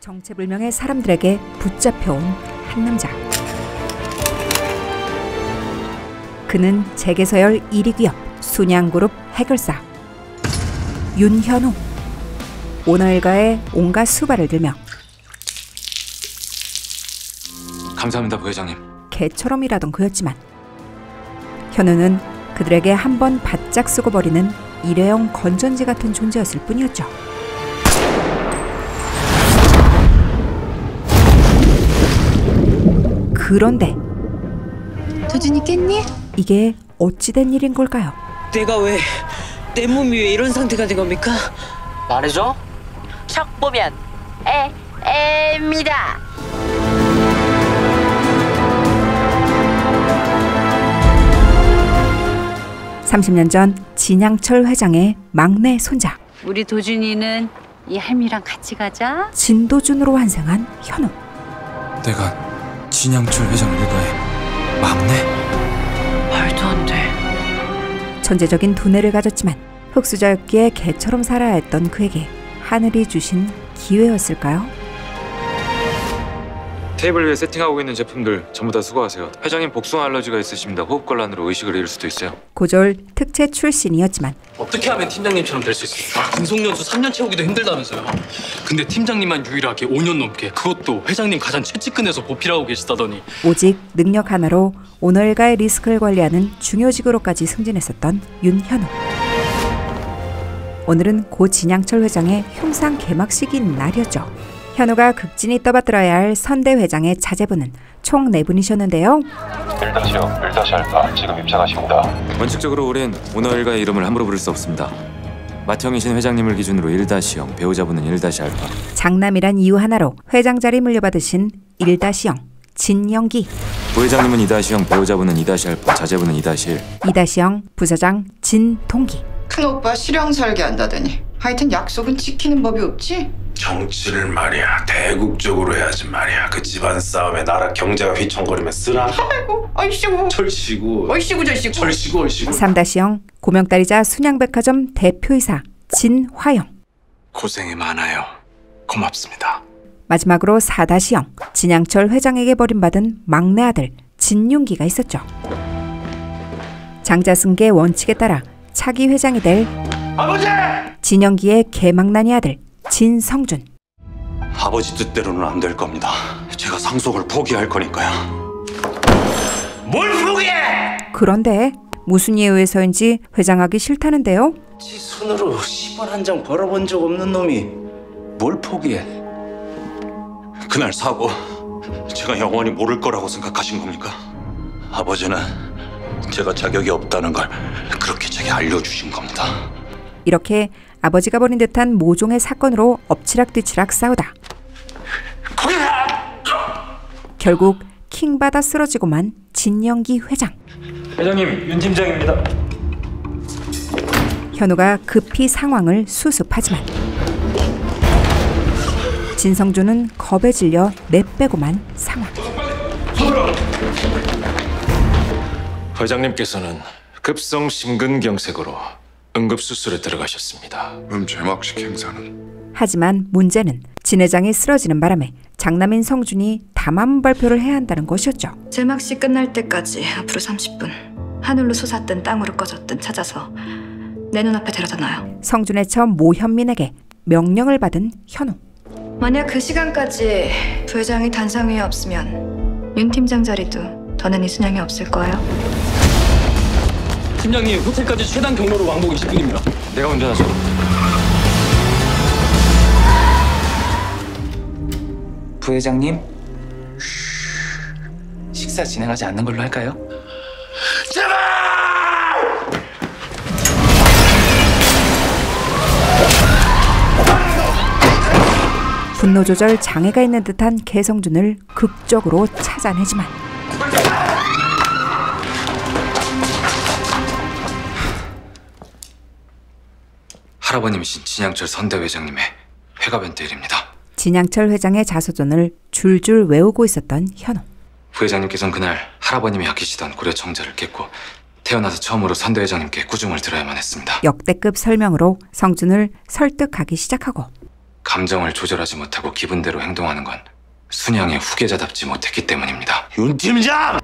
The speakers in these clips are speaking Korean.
정체불명의 사람들에게 붙잡혀온 한 남자. 그는 재계서열 1위 기업 순양그룹 해결사 윤현우. 오너 일가의 온갖 수발을 들며 감사합니다, 부회장님. 개처럼 일하던 그였지만 현우는 그들에게 한 번 바짝 쓰고 버리는 일회용 건전지 같은 존재였을 뿐이었죠. 그런데 도준이 깼니? 이게 어찌된 일인 걸까요? 내가 왜 내 몸이 왜 이런 상태가 된 겁니까? 말해줘. 척 보면 애입니다. (30년) 전 진양철 회장의 막내 손자 우리 도준이는 이 할미랑 같이 가자. 진도준으로 환생한 현우. 내가 진양철 회장 일가의 막내? 말도 안 돼. 천재적인 두뇌를 가졌지만 흑수저였기에 개처럼 살아야 했던 그에게 하늘이 주신 기회였을까요? 테이블 위에 세팅하고 있는 제품들 전부 다 수거하세요. 회장님 복숭아 알러지가 있으십니다. 호흡곤란으로 의식을 잃을 수도 있어요. 고졸 특채 출신이었지만 어떻게 하면 팀장님처럼 될 수 있습니까? 등속연수 3년 채우기도 힘들다면서요. 근데 팀장님만 유일하게 5년 넘게, 그것도 회장님 가장 최측근에서 보필하고 계시다더니. 오직 능력 하나로 오너 일가의 리스크를 관리하는 중요직으로까지 승진했었던 윤현우. 오늘은 고 진양철 회장의 흉상 개막식인 날이었죠. 현우가 극진히 떠받들어야 할 선대 회장의 자제분은 총 4분이셨는데요. 1-0, 1-알파 지금 입장하십니다. 원칙적으로 우린 오너 일가의 이름을 함부로 부를 수 없습니다. 맏형이신 회장님을 기준으로 1-0, 배우자분은 1-알파. 장남이란 이유 하나로 회장 자리 물려받으신 1-0 진영기. 부회장님은 2-0, 배우자분은 2-알파, 자제분은 2-1. 2-0 부사장 진동기. 큰오빠 실형 살게 한다더니 하여튼 약속은 지키는 법이 없지? 정치를 말이야 대국적으로 해야지 말이야. 그 집안 싸움에 나라 경제가 휘청거리면 쓰라. 아이고 얼씨구 철시구 얼씨구 절씨구 철시구 얼씨구. 3-0 고명딸이자 순양백화점 대표이사 진화영. 고생이 많아요. 고맙습니다. 마지막으로 4-0 진양철 회장에게 버림받은 막내 아들 진윤기가 있었죠. 장자승계 원칙에 따라 차기 회장이 될 아버지! 진영기의 개망난이 아들 진성준. 아버지 뜻대로는 안 될 겁니다. 제가 상속을 포기할 거니까요. 뭘 포기해! 그런데 무슨 이유에서인지 회장하기 싫다는데요. 지 손으로 10원 한 장 벌어본 적 없는 놈이 뭘 포기해? 그날 사고 제가 영원히 모를 거라고 생각하신 겁니까? 아버지는 제가 자격이 없다는 걸 그렇게 제게 알려주신 겁니다. 이렇게 아버지가 벌인 듯한 모종의 사건으로 엎치락뒤치락 싸우다 결국 킹받아 쓰러지고만 진영기 회장. 회장님, 윤 팀장입니다. 현우가 급히 상황을 수습하지만 진성준은 겁에 질려 내빼고만 상황. 회장님께서는 급성 심근경색으로 응급수술에 들어가셨습니다. 제막식 행사는? 하지만 문제는 진 회장이 쓰러지는 바람에 장남인 성준이 담화 발표를 해야 한다는 것이었죠. 제막식 끝날 때까지 앞으로 30분 하늘로 솟았든 땅으로 꺼졌든 찾아서 내 눈앞에 데려다 놔요. 성준의 처 모현민에게 명령을 받은 현우. 만약 그 시간까지 부회장이 단상 위에 없으면 윤 팀장 자리도 더는 이순양이 없을 거예요. 팀장님, 호텔까지 최단 경로로 왕복 20분입니다. 내가 운전하죠. 부회장님, 식사 진행하지 않는 걸로 할까요? 분노 조절 장애가 있는 듯한 개성준을 극적으로 찾아내지만 할아버님이신 진양철 선대 회장님의 회가변태 일입니다. 진양철 회장의 자서전을 줄줄 외우고 있었던 현우. 부회장님께서는 그날 할아버님이 아끼시던 고려 청자를 깼고 태어나서 처음으로 선대 회장님께 꾸중을 들어야만 했습니다. 역대급 설명으로 성준을 설득하기 시작하고 감정을 조절하지 못하고 기분대로 행동하는 건 순양의 후계자답지 못했기 때문입니다. 윤 팀장!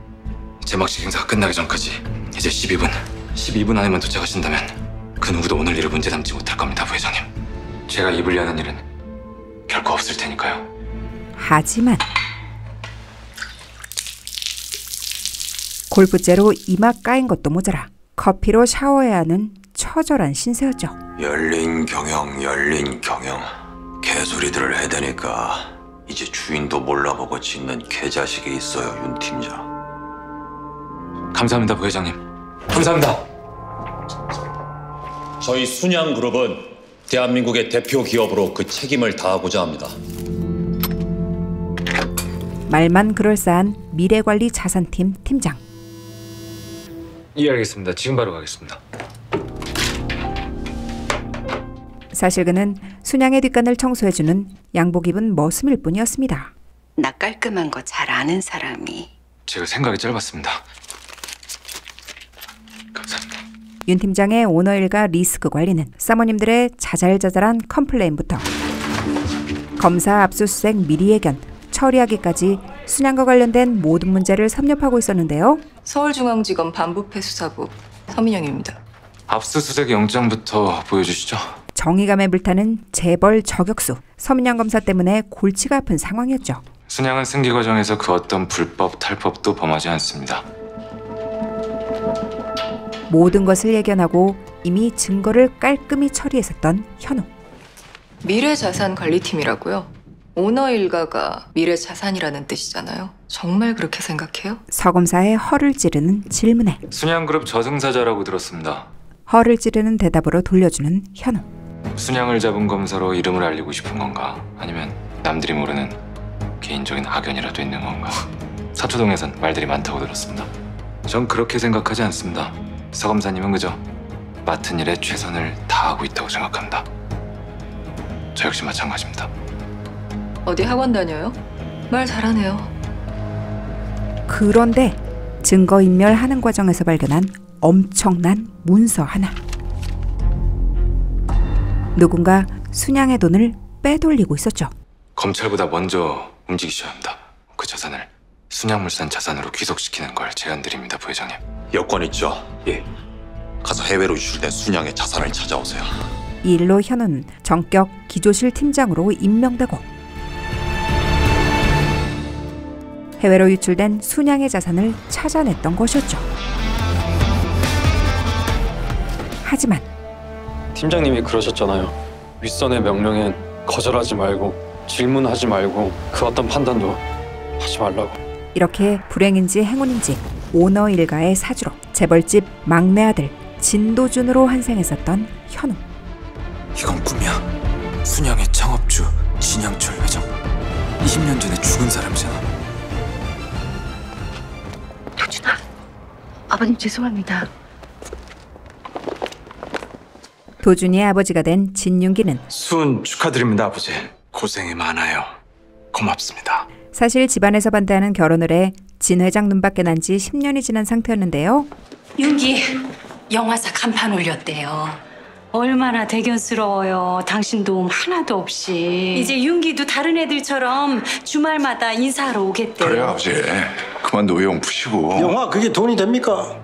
제막식 행사가 끝나기 전까지 이제 12분 안에만 도착하신다면 그 누구도 오늘 일을 문제 삼지 못할 겁니다, 부회장님. 제가 입을 여는 일은 결코 없을 테니까요. 하지만 골프째로 이마 까인 것도 모자라 커피로 샤워해야 하는 처절한 신세였죠. 열린 경영. 개소리들을 해대니까 이제 주인도 몰라보고 짖는 개자식이 있어요, 윤 팀장. 감사합니다, 부회장님. 감사합니다. 저희 순양그룹은 대한민국의 대표 기업으로 그 책임을 다하고자 합니다. 말만 그럴싸한 미래관리 자산팀 팀장. 예, 알겠습니다. 지금 바로 가겠습니다. 사실 그는 순양의 뒷간을 청소해주는 양복 입은 머슴일 뿐이었습니다. 나 깔끔한 거 잘 아는 사람이. 제가 생각이 짧았습니다. 감사합니다. 윤 팀장의 오너 일가 리스크 관리는 사모님들의 자잘자잘한 컴플레인부터 검사 압수수색 미리 예견, 처리하기까지 순양과 관련된 모든 문제를 섭렵하고 있었는데요. 서울중앙지검 반부패 수사부 서민영입니다. 압수수색 영장부터 보여주시죠. 정의감에 불타는 재벌 저격수 서민영 검사 때문에 골치가 아픈 상황이었죠. 순양은 승기 과정에서 그 어떤 불법 탈법도 범하지 않습니다. 모든 것을 예견하고 이미 증거를 깔끔히 처리했었던 현우. 미래자산관리팀이라고요? 오너 일가가 미래자산이라는 뜻이잖아요. 정말 그렇게 생각해요? 서 검사의 허를 찌르는 질문에 순양그룹 저승사자라고 들었습니다. 허를 찌르는 대답으로 돌려주는 현우. 순양을 잡은 검사로 이름을 알리고 싶은 건가? 아니면 남들이 모르는 개인적인 악연이라도 있는 건가? 서초동에선 말들이 많다고 들었습니다. 전 그렇게 생각하지 않습니다. 서 검사님은 그저 맡은 일에 최선을 다하고 있다고 생각합니다. 저 역시 마찬가지입니다. 어디 학원 다녀요? 말 잘하네요. 그런데 증거인멸하는 과정에서 발견한 엄청난 문서 하나. 누군가 순양의 돈을 빼돌리고 있었죠. 검찰보다 먼저 움직이셔야 합니다. 그 자산을 순양물산 자산으로 귀속시키는 걸 제안드립니다, 부회장님. 여권 있죠? 예. 가서 해외로 유출된 순양의 자산을 찾아오세요. 이 일로 현우는 전격 기조실 팀장으로 임명되고 해외로 유출된 순양의 자산을 찾아냈던 것이었죠. 하지만 팀장님이 그러셨잖아요. 윗선의 명령엔 거절하지 말고 질문하지 말고 그 어떤 판단도 하지 말라고. 이렇게 불행인지 행운인지 오너 일가의 사주로 재벌집 막내 아들 진도준으로 환생했었던 현우. 이건 꿈이야. 순양의 창업주 진양철 회장. 20년 전에 죽은 사람이잖아. 도준아, 아버님 죄송합니다. 도준이의 아버지가 된 진윤기는 순 축하드립니다, 아버지. 고생이 많아요. 고맙습니다. 사실 집안에서 반대하는 결혼을 해 진 회장 눈밖에 난 지 10년이 지난 상태였는데요. 윤기 영화사 간판 올렸대요. 얼마나 대견스러워요. 당신 도움 하나도 없이. 이제 윤기도 다른 애들처럼 주말마다 인사하러 오겠대요. 그래요, 아버지. 그만 노여움 푸시고. 영화 그게 돈이 됩니까?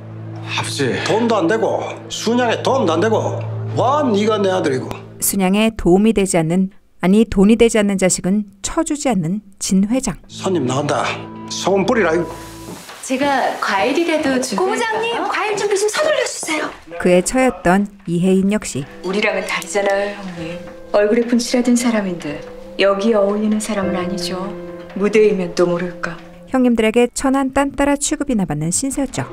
아버지. 돈도 안 되고 순양에 도움도 안 되고 와 네가 내 아들이고. 순양에 도움이 되지 않는, 아니 돈이 되지 않는 자식은 쳐주지 않는 진 회장. 손님 나온다. 소금 뿌리라. 제가 과일이라도 주세요. 고부장님 과일 좀 서둘러 주세요. 그의 처였던 이혜인 역시 우리랑은 다르잖아요, 형님. 얼굴에 분칠하던 사람인데 여기에 어울리는 사람은 아니죠. 무대이면 또 모를까. 형님들에게 천한 딴따라 취급이나 받는 신세였죠.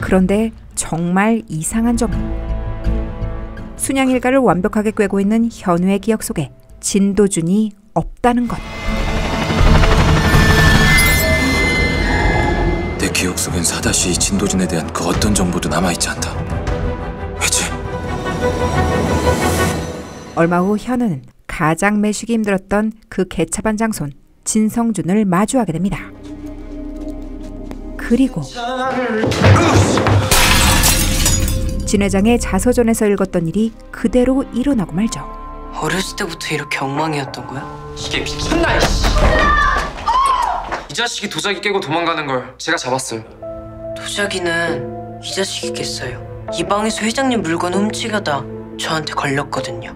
그런데 정말 이상한 점은 순양 일가를 완벽하게 꿰고 있는 현우의 기억 속에 진도준이 없다는 것. 내 기억 속엔 사다시 진도준에 대한 그 어떤 정보도 남아있지 않다. 왜지? 얼마 후 현우는 가장 매시기 힘들었던 그 개차반 장손 진성준을 마주하게 됩니다. 그리고 진 회장의 자서전에서 읽었던 일이 그대로 일어나고 말죠. 어렸을 때부터 이렇게 엉망이었던 거야? 이게 미쳤나 이씨. 이 자식이 도자기 깨고 도망가는 걸 제가 잡았어요. 도자기는 이 자식이 깼어요. 이 방에서 회장님 물건 훔치려다 저한테 걸렸거든요.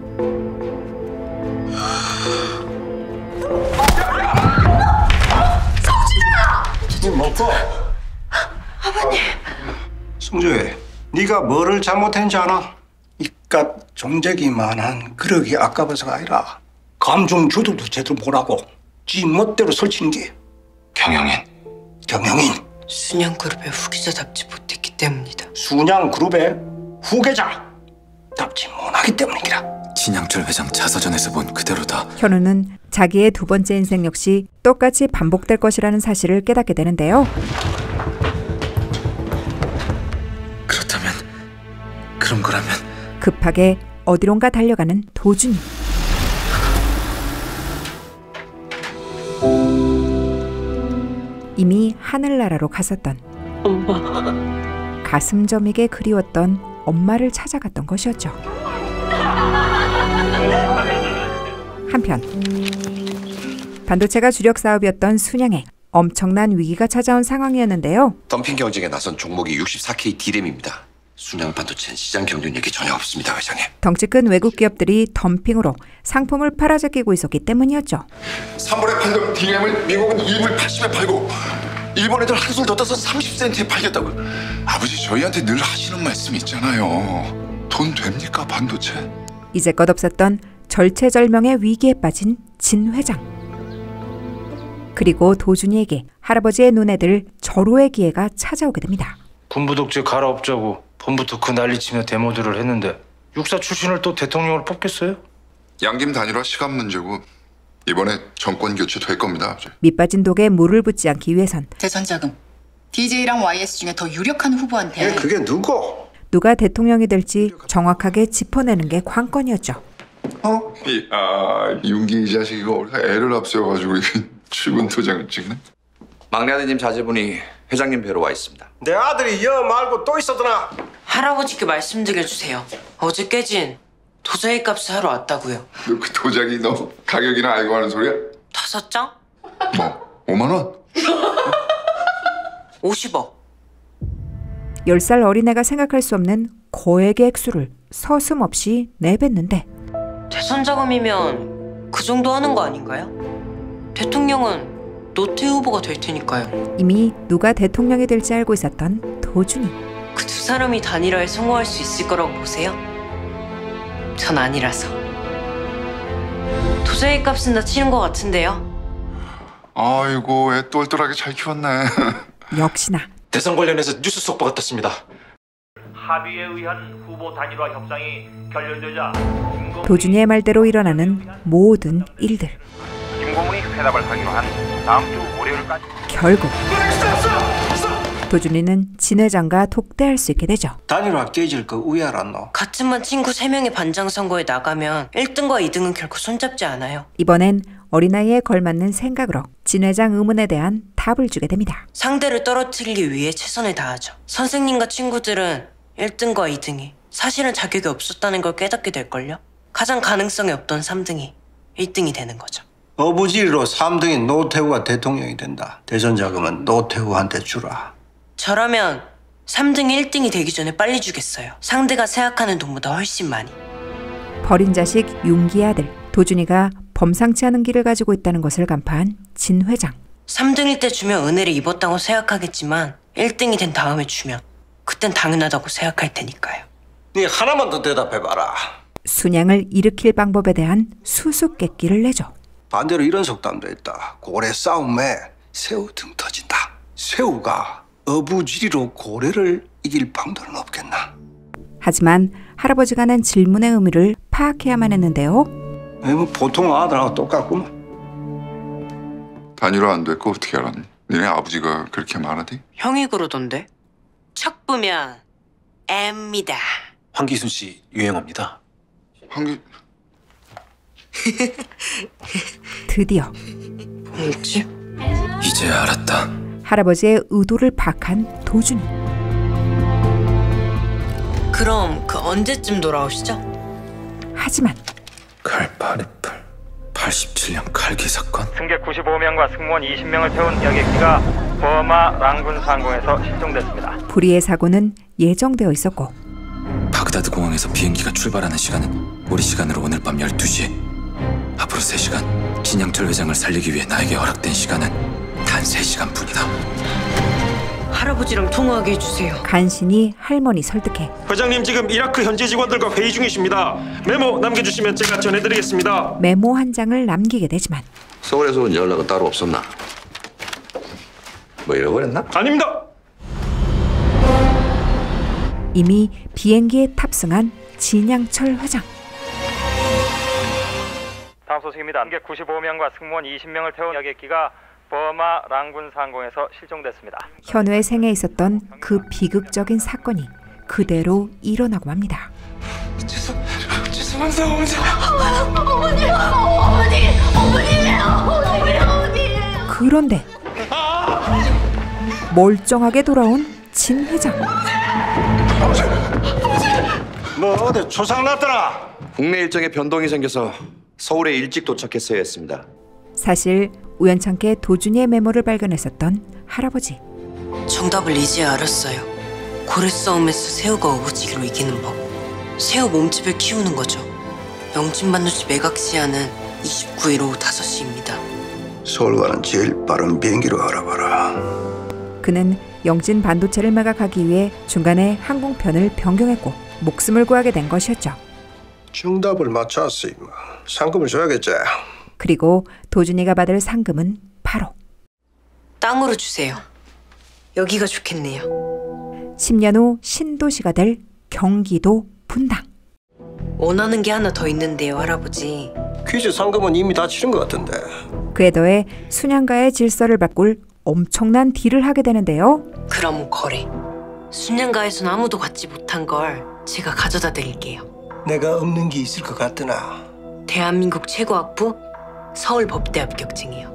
술 먹고. 아버님. 승주야, 네가 뭐를 잘못했는지 아나? 이깟 정적이만한 그러기 아까워서가 아니라 감정 조절도 제대로 못하고 지 멋대로 설치는 게 경영인. 순양그룹의 후계자답지 못했기 때문이다. 순양그룹의 후계자답지 못하기 때문이라. 진양철 회장 자서전에서 본 그대로다. 현우는 자기의 두 번째 인생 역시 똑같이 반복될 것이라는 사실을 깨닫게 되는데요. 그런 거라면 급하게 어디론가 달려가는 도준이. 이미 하늘나라로 갔었던 엄마. 가슴 저미게 그리웠던 엄마를 찾아갔던 것이었죠. 한편 반도체가 주력 사업이었던 순양에 엄청난 위기가 찾아온 상황이었는데요. 덤핑 경쟁에 나선 종목이 64K D램입니다. 순양 반도체는 시장 경쟁력이 전혀 없습니다, 회장님. 덩치 큰 외국 기업들이 덤핑으로 상품을 팔아제끼고 있었기 때문이었죠. 3불에 팔던 D램을 미국은 1불 80에 팔고 일본 애들 한술 더 떠서 30센트에 팔겠다고. 아버지 저희한테 늘 하시는 말씀 있잖아요. 돈 됩니까 반도체? 이제껏 없었던 절체절명의 위기에 빠진 진 회장. 그리고 도준이에게 할아버지의 눈에 들 절호의 기회가 찾아오게 됩니다. 군부 독재 갈아엎자고 봄부터 그 난리치며 데모들을 했는데 육사 출신을 또 대통령으로 뽑겠어요? 양김 단일화 시간 문제고 이번에 정권 교체 될 겁니다, 아버지. 밑빠진 독에 물을 붓지 않기 위해선 대선자금 DJ랑 YS 중에 더 유력한 후보한테. 그게 누구? 누가 대통령이 될지 정확하게 짚어내는 게 관건이었죠. 윤기 이 자식 이거 애를 앞세워가지고 출근 도장을 찍네. 막내 아드님 자제분이 회장님 뵈러 와 있습니다. 내 아들이 여 말고 또 있었더나. 할아버지께 말씀드려주세요. 어제 깨진 도자기 값을 하러 왔다고요. 너 그 도자기 너 가격이나 알고 하는 소리야? 5장? 뭐 5만 원? 50억. 10살 어린애가 생각할 수 없는 거액의 액수를 서슴없이 내뱉는데 대선 자금이면 그 정도 하는 거 아닌가요? 대통령은 노태 후보가 될 테니까요. 이미 누가 대통령이 될지 알고 있었던 도준이. 그 두 사람이 단일화에 성공할 수 있을 거라고 보세요? 전 아니라서. 도자기 값은 다 치는 것 같은데요. 아이고 애 똘똘하게 잘 키웠네. 역시나 대선 관련해서 뉴스 속보가 떴습니다. 합의에 의한 후보 단일화 협상이 결렬되자 도준이의 말대로 일어나는 모든 일들. 김고문이 회담을 하기로 한 다음 주 월요일까지. 결국 도준이는 진 회장과 독대할 수 있게 되죠. 단일화 깨질 거 우야란노. 같은 반 친구 3명이 반장 선거에 나가면 1등과 2등은 결코 손잡지 않아요. 이번엔 어린아이에 걸맞는 생각으로 진 회장 의문에 대한 답을 주게 됩니다. 상대를 떨어뜨리기 위해 최선을 다하죠. 선생님과 친구들은 1등과 2등이 사실은 자격이 없었다는 걸 깨닫게 될걸요. 가장 가능성이 없던 3등이 1등이 되는 거죠. 어부지리로 3등인 노태우가 대통령이 된다. 대선 자금은 노태우한테 주라. 저라면 3등 1등이 되기 전에 빨리 주겠어요. 상대가 생각하는 돈보다 훨씬 많이. 버린 자식 윤기의 아들 도준이가 범상치 않은 길을 가지고 있다는 것을 간파한 진 회장. 3등일 때 주면 은혜를 입었다고 생각하겠지만 1등이 된 다음에 주면 그땐 당연하다고 생각할 테니까요. 네 하나만 더 대답해봐라. 순양을 일으킬 방법에 대한 수수께끼를 내죠. 반대로 이런 속담도 있다. 고래 싸움에 새우 등 터진다. 새우가 어부지리로 고래를 이길 방도는 없겠나. 하지만 할아버지가 낸 질문의 의미를 파악해야만 했는데요. 뭐 보통 아들하고 똑같구만. 단일화 안 됐고 어떻게 알았니? 니네 아버지가 그렇게 말하디? 형이 그러던데. 척 보면 M입니다. 황기순 씨 유행어입니다. 드디어 뭐였지? 이제 알았다. 할아버지의 의도를 파악한 도준이. 그럼 그 언제쯤 돌아오시죠? 하지만 그 칼파리풀 87년 칼기 사건. 승객 95명과 승무원 20명을 태운 여객기가 버마 랑군 상공에서 실종됐습니다. 불의의 사고는 예정되어 있었고 바그다드 공항에서 비행기가 출발하는 시간은 우리 시간으로 오늘 밤 12시. 앞으로 3시간 진양철 회장을 살리기 위해 나에게 허락된 시간은 단 3시간 뿐이다. 할아버지랑 통화하게 해주세요. 간신히 할머니 설득해. 회장님 지금 이라크 현지 직원들과 회의 중이십니다. 메모 남겨주시면 제가 전해드리겠습니다. 메모 한 장을 남기게 되지만 서울에서 온 연락은 따로 없었나? 뭐 잃어버렸나? 아닙니다. 이미 비행기에 탑승한 진양철 회장. 다음 소식입니다. 승객 95명과 승무원 20명을 태운 여객기가 버마 랑군 상공에서 실종됐습니다. 현우의 생에 있었던 그 비극적인 사건이 그대로 일어나고 맙니다. 죄송합니다, 어머니. 그런데 멀쩡하게 돌아온 진 회장. 뭐 어디 초상 났더라? 국내 일정에 변동이 생겨서 서울에 일찍 도착했어야 했습니다. 사실 우연찮게 도준이의 메모를 발견했었던 할아버지. 정답을 이제 알았어요. 고래 싸움에서 새우가 어부지기로 이기는 법. 새우 몸집을 키우는 거죠. 영진반도시 매각시야는 29일 오후 5시입니다. 서울 가는 제일 빠른 비행기로 알아봐라. 그는 영진 반도체를 매각하기 위해 중간에 항공편을 변경했고 목숨을 구하게 된 것이었죠. 정답을 맞췄어. 상금을 줘야겠지. 그리고 도준이가 받을 상금은 바로 땅으로 주세요. 여기가 좋겠네요. 10년 후 신도시가 될 경기도 분당. 원하는 게 하나 더 있는데요, 할아버지. 퀴즈 상금은 이미 다 치른 것 같은데. 그에 더해 순양가의 질서를 바꿀 엄청난 딜을 하게 되는데요. 그럼 거래. 순양가에선 아무도 갖지 못한 걸 제가 가져다 드릴게요. 내가 없는 게 있을 것 같더나. 대한민국 최고 학부 서울법대 합격증이요.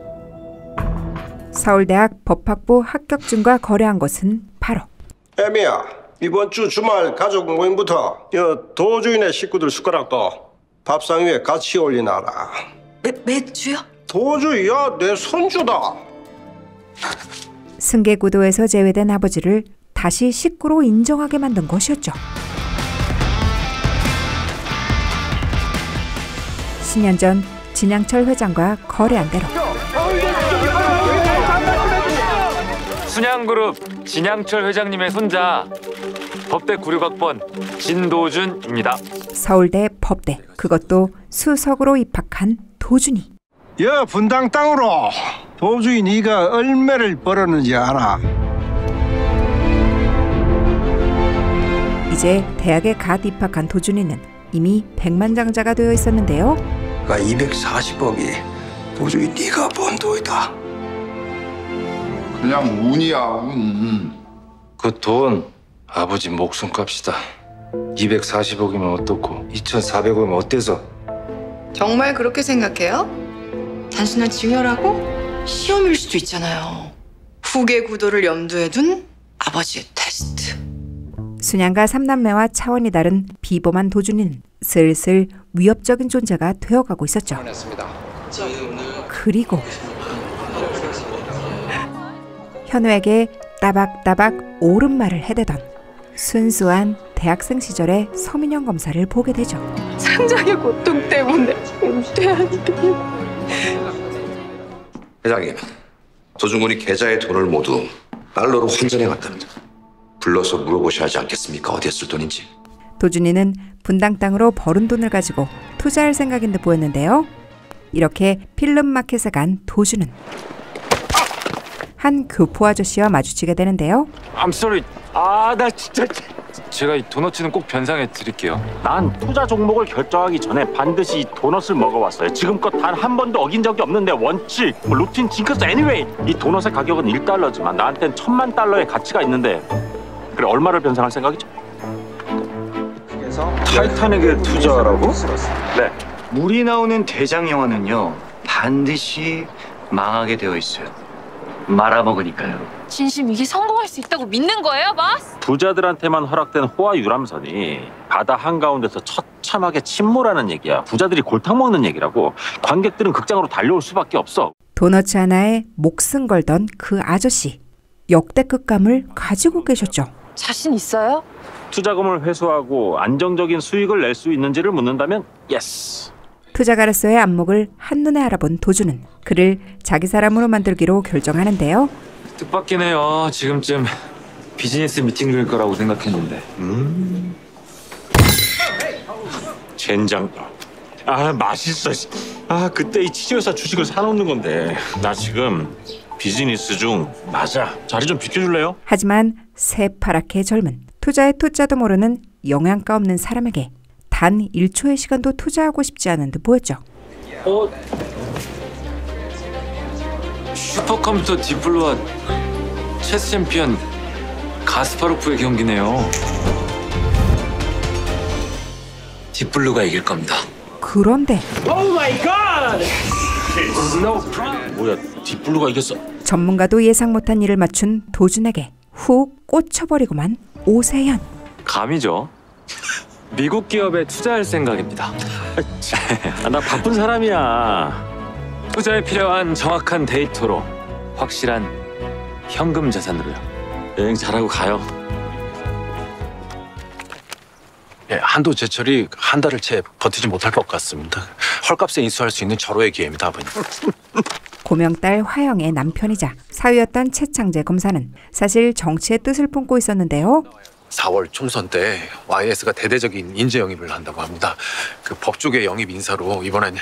서울대학 법학부 합격증과 거래한 것은 바로 애미야, 이번 주 주말 가족 모임부터 도주인의 식구들 숟가락도 밥상 위에 같이 올리나라. 맥주요? 도주야, 내 손주다. 승계구도에서 제외된 아버지를 다시 식구로 인정하게 만든 것이었죠. 10년 전 진양철 회장과 거래한 대로 순양그룹 진양철 회장님의 손자 법대 96학번 진도준입니다. 서울대 법대, 그것도 수석으로 입학한 도준이. 여 분당 땅으로 도주인 네가 얼마를 벌었는지 알아? 이제 대학에 갓 입학한 도준이는 이미 백만장자가 되어 있었는데요. 240억이 도저히 네가 번 돈이다. 그냥 운이야, 운. 그 돈 아버지 목숨값이다. 240억이면 어떻고 2,400억이면 어때서? 정말 그렇게 생각해요? 단순한 증여라고? 시험일 수도 있잖아요. 후계 구도를 염두에 둔 아버지의 테스트. 순양가 3남매와 차원이 다른 비범한 도준이는 슬슬 위협적인 존재가 되어가고 있었죠. 그리고 현우에게 따박따박 옳은 말을 해대던 순수한 대학생 시절의 서민영 검사를 보게 되죠. 상장의 고통 때문에 은퇴하는데. 회장님, 도준군이 계좌의 돈을 모두 달러로 환전해 갔답니다. 불러서 물어보셔야 하지 않겠습니까? 어디에 쓸 돈인지. 도준이는 분당 땅으로 벌은 돈을 가지고 투자할 생각인 듯 보였는데요. 이렇게 필름 마켓에 간 도준은 한 교포 아저씨와 마주치게 되는데요. I'm sorry. 나 진짜 제가 이 도너츠는 꼭 변상해 드릴게요. 난 투자 종목을 결정하기 전에 반드시 이 도넛을 먹어왔어요. 지금껏 단 한 번도 어긴 적이 없는데 원칙, 루틴, 징크스, anyway. 이 도넛의 가격은 1달러지만 나한텐 1,000만 달러의 가치가 있는데 그래 얼마를 변상할 생각이죠? 타이타닉에 투자하라고? 네. 물이 나오는 대장 영화는요 반드시 망하게 되어 있어요. 말아먹으니까요. 진심 이게 성공할 수 있다고 믿는 거예요, 마스? 부자들한테만 허락된 호화 유람선이 바다 한가운데서 처참하게 침몰하는 얘기야. 부자들이 골탕 먹는 얘기라고. 관객들은 극장으로 달려올 수밖에 없어. 도너츠 하나에 목숨 걸던 그 아저씨. 역대급 감을 가지고 계셨죠. 자신 있어요? 투자금을 회수하고 안정적인 수익을 낼 수 있는지를 묻는다면 예스. 투자가로서의 안목을 한눈에 알아본 도주는 그를 자기 사람으로 만들기로 결정하는데요. 뜻밖긴 해요. 지금쯤 비즈니스 미팅 중일 거라고 생각했는데. 젠장. 아 맛있어. 아 그때 이 치즈회사 주식을 사놓는 건데 나 지금 비즈니스 중. 맞아. 자리 좀 비켜줄래요? 하지만 새파랗게 젊은 투자의 투자도 모르는 영양가 없는 사람에게 단 1초의 시간도 투자하고 싶지 않은 듯 보였죠. 슈퍼컴퓨터 딥블루와 체스 챔피언 가스파로프의 경기네요. 딥블루가 이길 겁니다. 그런데 오 마이 갓! 뭐야, 딥블루가 이겼어? 전문가도 예상 못한 일을 맞춘 도준에게 훅 꽂혀버리고만 오세현. 감이죠. 미국 기업에 투자할 생각입니다. 나 바쁜 사람이야. 투자에 필요한 정확한 데이터로 확실한 현금 자산으로요. 여행 잘하고 가요. 예, 한도제철이 한 달을 채 버티지 못할 것 같습니다. 헐값에 인수할 수 있는 절호의 기회입니다, 아버님. 고명딸 화영의 남편이자 사위였던 최창재 검사는 사실 정치의 뜻을 품고 있었는데요. 4월 총선 때 YS가 대대적인 인재 영입을 한다고 합니다. 그 법조계 영입 인사로 이번엔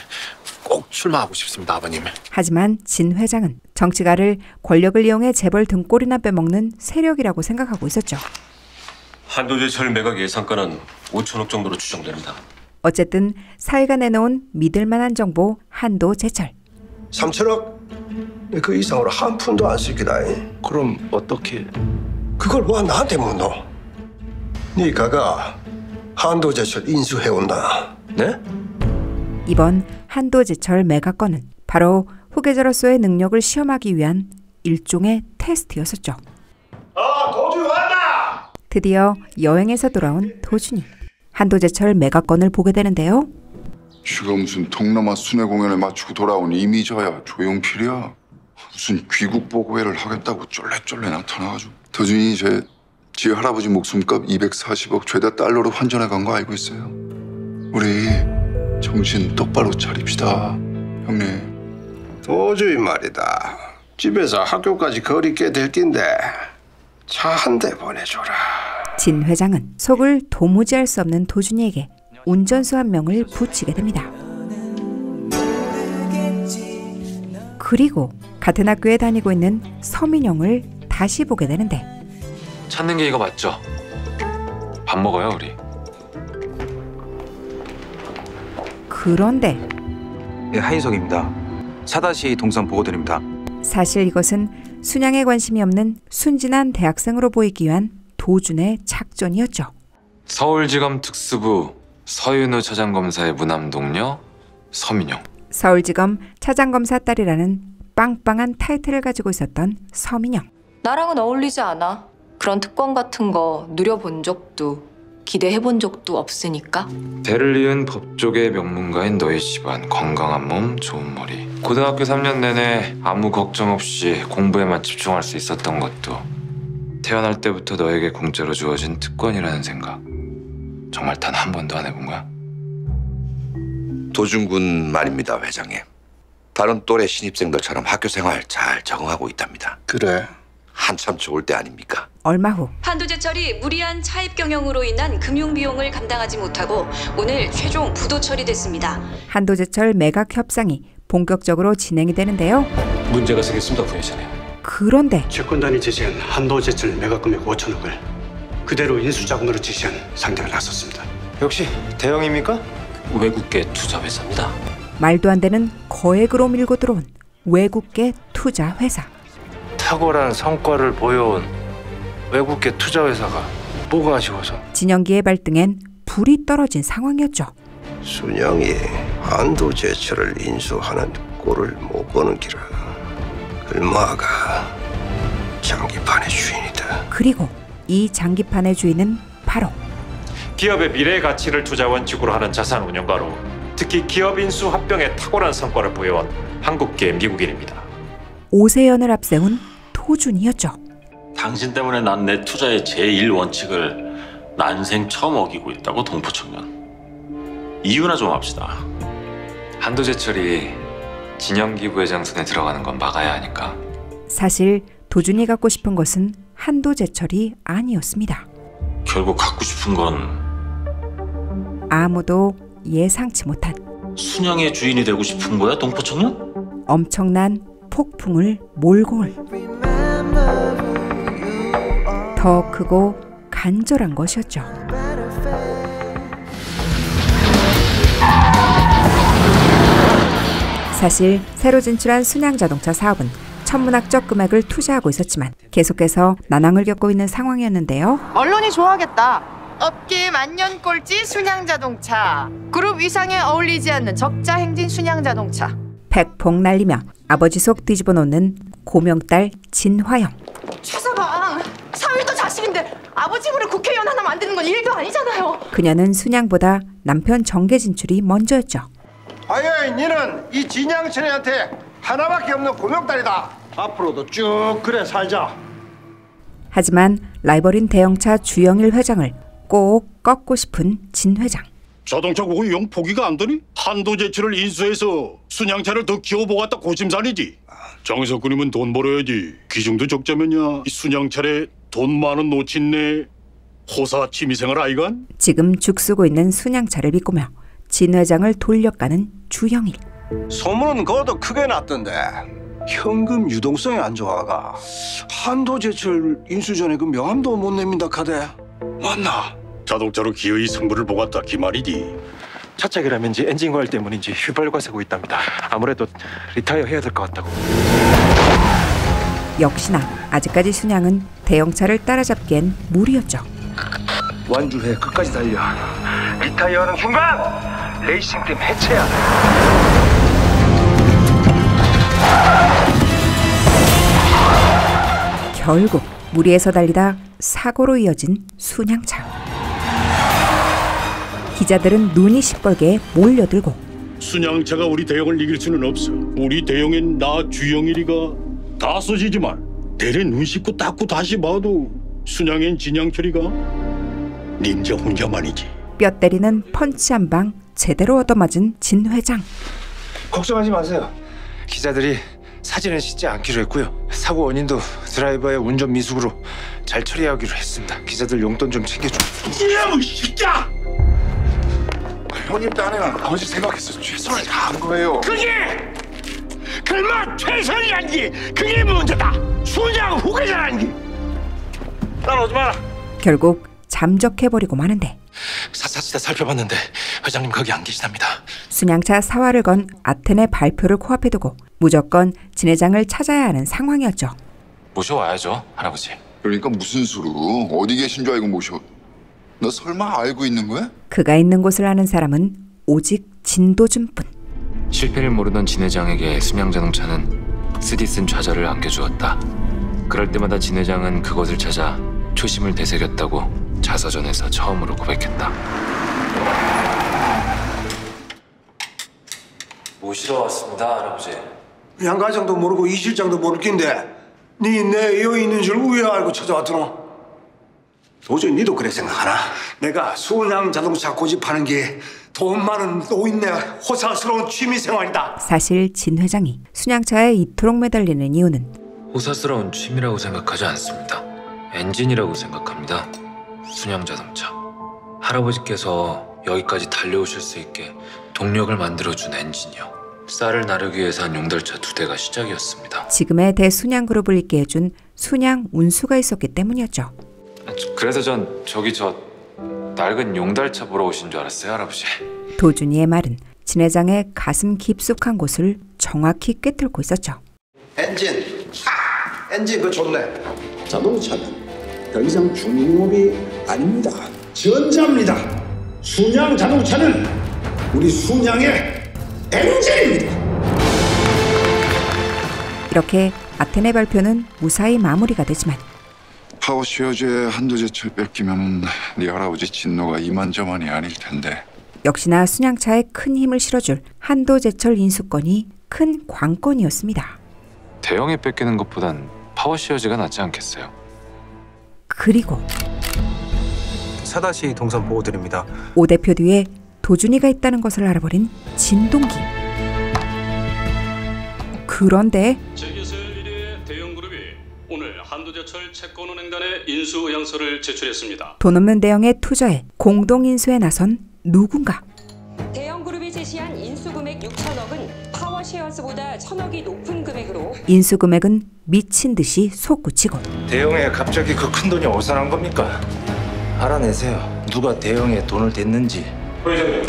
꼭 출마하고 싶습니다, 아버님. 하지만 진 회장은 정치가를 권력을 이용해 재벌 등골이나 빼먹는 세력이라고 생각하고 있었죠. 한도제철 매각 예상가는 5천억 정도로 추정됩니다. 어쨌든 사회가 내놓은 믿을 만한 정보 한도제철. 3천억? 그 이상으로 한 푼도 안 쓸 기다. 그럼 어떻게? 그걸 뭐 나한테 묻노? 네 가가 한도제철 인수해온다. 네? 이번 한도제철 매각건은 바로 후계자로서의 능력을 시험하기 위한 일종의 테스트였었죠. 도준 왔다! 드디어 여행에서 돌아온 도준이 한도제철 매각건을 보게 되는데요. 지금 무슨 동남아 순회 공연에 맞추고 돌아온 이미자야 조용필이야. 무슨 귀국 보고회를 하겠다고 쫄래쫄래 나타나가지고. 도준이 지 할아버지 목숨값 240억 죄다 달러로 환전해 간 거 알고 있어요? 우리 정신 똑바로 차립시다, 형님. 도저히 말이다. 집에서 학교까지 거리 꽤 될 낀데 차 한 대 보내줘라. 진 회장은 속을 도무지 알 수 없는 도준이에게 운전수 한 명을 붙이게 됩니다. 그리고 같은 학교에 다니고 있는 서민영을 다시 보게 되는데 찾는 게 이거 맞죠? 밥 먹어요, 우리. 그런데 네, 하인석입니다. 사다시 동선 보고드립니다. 사실 이것은 순양에 관심이 없는 순진한 대학생으로 보이기 위한 도준의 작전이었죠. 서울지검 특수부 서윤우 차장검사의 무남 동료 서민영. 서울지검 차장검사 딸이라는 빵빵한 타이틀을 가지고 있었던 서민영. 나랑은 어울리지 않아. 그런 특권 같은 거 누려본 적도 기대해본 적도 없으니까. 대를 이은 법조계 명문가인 너희 집안, 건강한 몸, 좋은 머리. 고등학교 3년 내내 아무 걱정 없이 공부에만 집중할 수 있었던 것도 태어날 때부터 너에게 공짜로 주어진 특권이라는 생각 정말 단 한 번도 안 해본 거야? 도준군 말입니다, 회장님. 다른 또래 신입생들처럼 학교 생활 잘 적응하고 있답니다. 그래. 한참 좋을 때 아닙니까? 얼마 후 한도제철이 무리한 차입 경영으로 인한 금융 비용을 감당하지 못하고 오늘 최종 부도 처리됐습니다. 한도제철 매각 협상이 본격적으로 진행이 되는데요. 문제가 생겼습니다, 부회장님. 그런데 채권단이 제시한 한도제철 매각 금액 5천억을 그대로 인수자금으로 지시한 상대가 나섰습니다. 역시 대형입니까? 외국계 투자 회사입니다. 말도 안 되는 거액으로 밀고 들어온 외국계 투자 회사. 탁월한 성과를 보여온 외국계 투자 회사가 뭐가 아쉬워서? 진영기의 발등엔 불이 떨어진 상황이었죠. 순양이 한도제철을 인수하는 꼴을 못 보는 기라. 얼마가 장기판의 주인이다. 그리고 이 장기판의 주인은 바로 기업의 미래 가치를 투자 원칙으로 하는 자산 운용가로 특히 기업 인수 합병에 탁월한 성과를 보여온 한국계 미국인입니다. 오세연을 앞세운 토준이었죠. 당신 때문에 난 내 투자의 제1원칙을 난생 처음 어기고 있다고 동포청년. 이유나 좀 합시다. 한도제철이 진영기 부회장 손에 들어가는 건 막아야 하니까. 사실 도준이 갖고 싶은 것은 한도제철이 아니었습니다. 결국 갖고 싶은 건 아무도 예상치 못한 순양의 주인이 되고 싶은 거야, 동포청년? 엄청난 폭풍을 몰고 올 더 크고 간절한 것이었죠. 사실 새로 진출한 순양자동차 사업은 천문학적 금액을 투자하고 있었지만 계속해서 난항을 겪고 있는 상황이었는데요. 언론이 좋아하겠다. 업계 만년 꼴찌 순양자동차. 그룹 위상에 어울리지 않는 적자 행진 순양자동차. 팩폭 날리며 아버지 속 뒤집어 놓는 고명딸 진화영. 최서방, 사위도 자식인데 아버지 물에 국회의원 하나 만드는 건 일도 아니잖아요. 그녀는 순양보다 남편 정계 진출이 먼저였죠. 아예 니는 이 진양천이한테 하나밖에 없는 고명딸이다. 앞으로도 쭉 그래 살자. 하지만 라이벌인 대형차 주영일 회장을 꼭 꺾고 싶은 진 회장. 자동차 보고 영 포기가 안 되니? 한도제철을 인수해서 순양차를 더 키워보았다 고심산이지. 장석군이면 돈 벌어야지. 기중도 적자면야 이 순양차에 돈 많은 노친네 호사 취미생활 아이간? 지금 죽쓰고 있는 순양차를 비꼬며 진 회장을 돌려가는 주영일. 소문은 그것도 크게 났던데 현금 유동성이 안 좋아가 한도제철 인수 전에 그 명함도 못 냅니다 카대. 맞나? 자동차로 기어이 승부를 보았다 기 말이지. 차착이라면지 엔진 과열 때문인지 휘발유가 새고 있답니다. 아무래도 리타이어 해야 될 것 같다고. 역시나 아직까지 순양은 대형차를 따라잡기엔 무리였죠. 완주해 끝까지 달려. 리타이어하는 순간 레이싱팀 해체야. 결국 무리해서 달리다 사고로 이어진 순양차. 기자들은 눈이 시뻘게 몰려들고 순양차가 우리 대형을 이길 수는 없어. 우리 대형인 나 주영일이가 다 써지지만 대래 눈 씻고 닦고 다시 봐도 순양인 진양철이가 닌자 혼자만이지. 뼈 때리는 펀치 한 방 제대로 얻어맞은 진 회장. 걱정하지 마세요. 기자들이 사진은 싣지 않기로 했고요. 사고 원인도 드라이버의 운전 미숙으로 잘 처리하기로 했습니다. 기자들 용돈 좀 챙겨줘. 이놈의 새끼야! 형님 딴에는 아버지 생각해서 최선을 다한 거예요. 그게 그만 최선이란 게 그게 문제다. 순양 후계자라는 게. 따라오지 마라. 결국 잠적해버리고 마는데 사사시대 살펴봤는데 회장님 거기 안 계시답니다. 순양차 사활을 건 아테네 발표를 코앞에 두고 무조건 진 회장을 찾아야 하는 상황이었죠. 모셔와야죠, 할아버지. 그러니까 무슨 수로? 어디 계신 줄 알고 모셔. 너 설마 알고 있는 거야? 그가 있는 곳을 아는 사람은 오직 진도준뿐. 실패를 모르던 진 회장에게 순양자동차는 쓰디 쓴 좌절을 안겨주었다. 그럴 때마다 진 회장은 그것을 찾아 초심을 되새겼다고 자서전에서 처음으로 고백했다. 모시러 왔습니다, 할아버지. 양과장도 모르고 이 실장도 모를 낀데 니 내 여기 있는 줄 왜 알고 찾아왔더노? 도저히 니도 그래 생각하나? 내가 순양 자동차 고집하는 게 돈 많은 노인네 호사스러운 취미생활이다. 사실 진 회장이 순양차에 이토록 매달리는 이유는 호사스러운 취미라고 생각하지 않습니다. 엔진이라고 생각합니다. 순양자동차. 할아버지께서 여기까지 달려오실 수 있게 동력을 만들어준 엔진이요. 쌀을 나르기 위해서 한 용달차 2대가 시작이었습니다. 지금의 대순양그룹을 있게 해준 순양 운수가 있었기 때문이었죠. 그래서 전 저기 저 낡은 용달차 보러 오신 줄 알았어요, 할아버지. 도준이의 말은 진 회장의 가슴 깊숙한 곳을 정확히 꿰뚫고 있었죠. 엔진 그거 좋네. 자동차는 더 이상 중공업이 아닙니다. 전자입니다. 순양 자동차는 우리 순양의 엔진입니다. 이렇게 아테네 발표는 무사히 마무리가 되지만 파워시어즈의 한도제철 뺏기면 네 할아버지 진노가 이만저만이 아닐 텐데. 역시나 순양차에 큰 힘을 실어줄 한도제철 인수권이 큰 관건이었습니다. 대형이 뺏기는 것보단 파워시어즈가 낫지 않겠어요? 그리고 사다시 동선 보고 드립니다. 오 대표 뒤에 도준이가 있다는 것을 알아버린 진동기. 그런데 대형그룹이 오늘 한도제철 채권은행단에 인수의향서를 제출했습니다. 돈 없는 대형의 투자에 공동인수에 나선 누군가. 대형그룹이 제시한 인수금액 6천억은 파워쉐어스보다 1,000억이 높은 금액으로 인수금액은 미친 듯이 솟구치고. 대형에 갑자기 그 큰 돈이 어디서 난 겁니까? 알아내세요. 누가 대형에 돈을 댔는지. 회장님,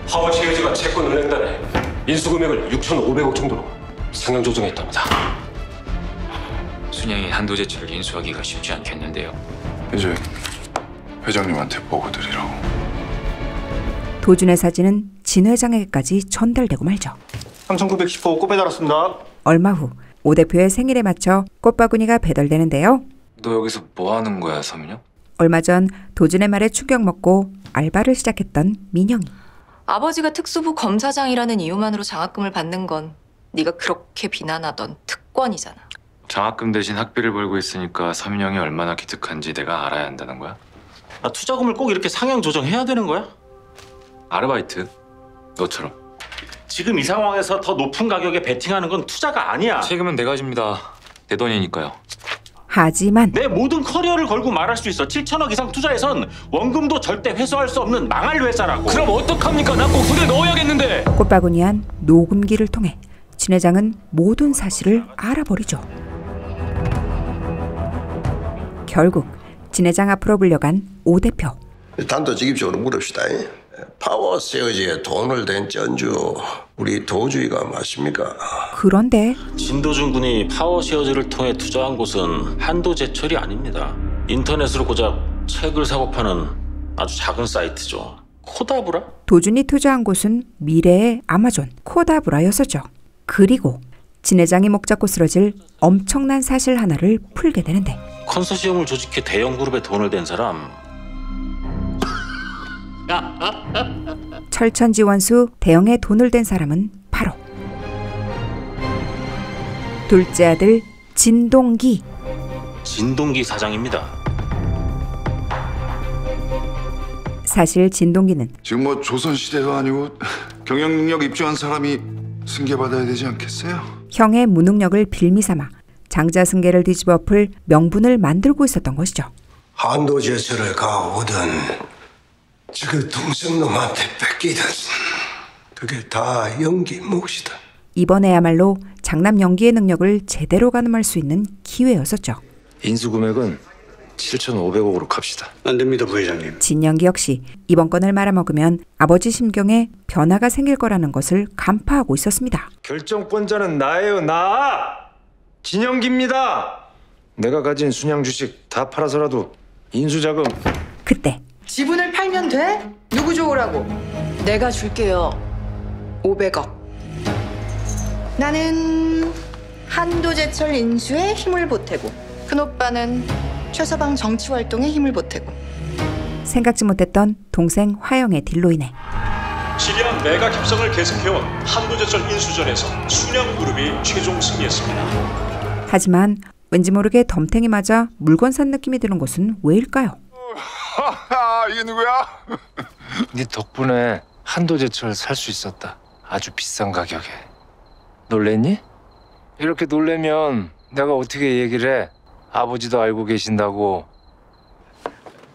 파워쉐어즈가 채권은행단에 인수금액을 6,500억 정도로 상향 조정했답니다. 순양이 한도제철을 인수하기가 쉽지 않겠는데요. 이제 회장님한테 보고 드리라고. 도준의 사진은 진 회장에게까지 전달되고 말죠. 3,910호 꽃 배달왔습니다. 얼마 후 오 대표의 생일에 맞춰 꽃바구니가 배달되는데요. 너 여기서 뭐 하는 거야, 서민영? 얼마 전 도준의 말에 충격 먹고 알바를 시작했던 민영이. 아버지가 특수부 검사장이라는 이유만으로 장학금을 받는 건 네가 그렇게 비난하던 특권이잖아. 장학금 대신 학비를 벌고 있으니까 서민영이 얼마나 기특한지 내가 알아야 한다는 거야? 투자금을 꼭 이렇게 상향 조정해야 되는 거야? 아르바이트, 너처럼. 지금 이 상황에서 더 높은 가격에 베팅하는 건 투자가 아니야. 책임은 내가 집니다. 내 돈이니까요. 하지만 내 모든 커리어를 걸고 말할 수 있어. 7천억 이상 투자해선 원금도 절대 회수할 수 없는 망할 회사라고. 그럼 어떡합니까? 난 꼭 손에 넣어야겠는데. 꽃바구니 안 녹음기를 통해 진 회장은 모든 사실을 알아버리죠. 결국 진 회장 앞으로 불려간 오 대표. 단도직입적으로 물읍시다. 파워쉐어즈에 돈을 댄 전주 우리 도주의가 맞습니까? 그런데 진도준 군이 파워쉐어즈를 통해 투자한 곳은 한도제철이 아닙니다. 인터넷으로 고작 책을 사고 파는 아주 작은 사이트죠. 코다브라? 도준이 투자한 곳은 미래의 아마존 코다브라였었죠. 그리고 진 회장이 목 잡고 쓰러질 엄청난 사실 하나를 풀게 되는데, 컨소시엄을 조직해 대형 그룹에 돈을 댄 사람 철천지원수 대형에 돈을 댄 사람은 바로 둘째 아들 진동기. 진동기 사장입니다. 사실 진동기는 지금 뭐 조선시대도 아니고 경영 능력 입증한 사람이 승계받아야 되지 않겠어요? 형의 무능력을 빌미삼아 장자승계를 뒤집어 엎을 명분을 만들고 있었던 것이죠. 한도제철을 가오든 그 동생놈한테 뺏기든 그게 다 연기 몫이다. 이번에야말로 장남 연기의 능력을 제대로 가늠할 수 있는 기회였었죠. 인수 금액은 7,500억으로 갑시다. 안 됩니다, 부회장님. 진연기 역시 이번 건을 말아먹으면 아버지 심경에 변화가 생길 거라는 것을 간파하고 있었습니다. 결정권자는 나예요, 나! 진영기입니다. 내가 가진 순양 주식 다 팔아서라도 인수자금. 그때 지분을 팔면 돼? 누구 좋으라고? 내가 줄게요. 500억. 나는 한도제철 인수에 힘을 보태고 큰오빠는 최서방 정치활동에 힘을 보태고. 생각지 못했던 동생 화영의 딜로 인해 지리한 매각 협상을 계속해온 한도제철 인수전에서 순양그룹이 최종 승리했습니다. 하지만 왠지 모르게 덤탱이 맞아 물건 산 느낌이 드는 것은 왜일까요? 이게 누구야? 네 덕분에 한도제철 살 수 있었다. 아주 비싼 가격에. 놀랬니? 이렇게 놀래면 내가 어떻게 얘기를 해? 아버지도 알고 계신다고.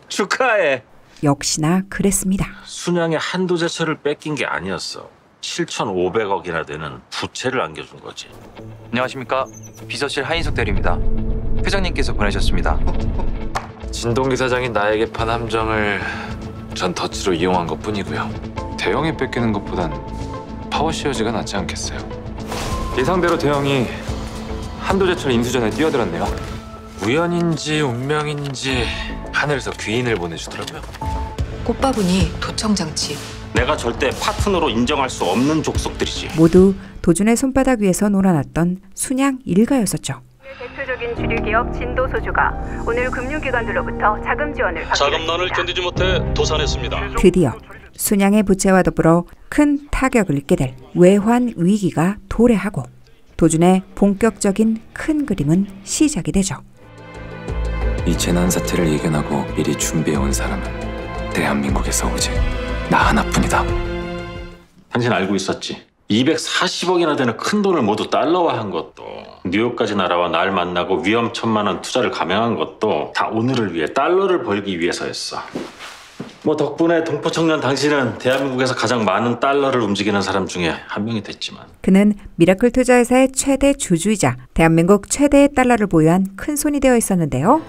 축하해. 역시나 그랬습니다. 순양의 한도제철을 뺏긴 게 아니었어. 7,500억이나 되는 부채를 안겨준 거지. 안녕하십니까. 비서실 하인석 대리입니다. 회장님께서 보내셨습니다. 진동기 사장이 나에게 판 함정을 전 덫으로 이용한 것뿐이고요. 대형이 뺏기는 것보단 파워시어즈가 낫지 않겠어요? 예상대로 대형이 한도제철 인수전에 뛰어들었네요. 우연인지 운명인지 하늘에서 귀인을 보내주더라고요. 꽃바구니, 도청장치. 내가 절대 파트너로 인정할 수 없는 족속들이지. 모두 도준의 손바닥 위에서 놀아났던 순양 일가였었죠. 대표적인 세계적인 주류 기업 진도소주가 오늘 금융기관들로부터 자금 지원을 받게 자금난을 견디지 못해 도산했습니다. 드디어 순양의 부채와 더불어 큰 타격을 입게 될 외환 위기가 도래하고 도준의 본격적인 큰 그림은 시작이 되죠. 이 재난 사태를 예견하고 미리 준비해온 사람은 대한민국에서 오직 나 하나뿐이다. 당신 알고 있었지? 240억이나 되는 큰 돈을 모두 달러화한 것도, 뉴욕까지 날아와 날 만나고 위험천만한 투자를 감행한 것도 다 오늘을 위해, 달러를 벌기 위해서였어. 뭐 덕분에 동포 청년 당신은 대한민국에서 가장 많은 달러를 움직이는 사람 중에 한 명이 됐지만, 그는 미라클 투자회사의 최대 주주이자 대한민국 최대의 달러를 보유한 큰손이 되어 있었는데요.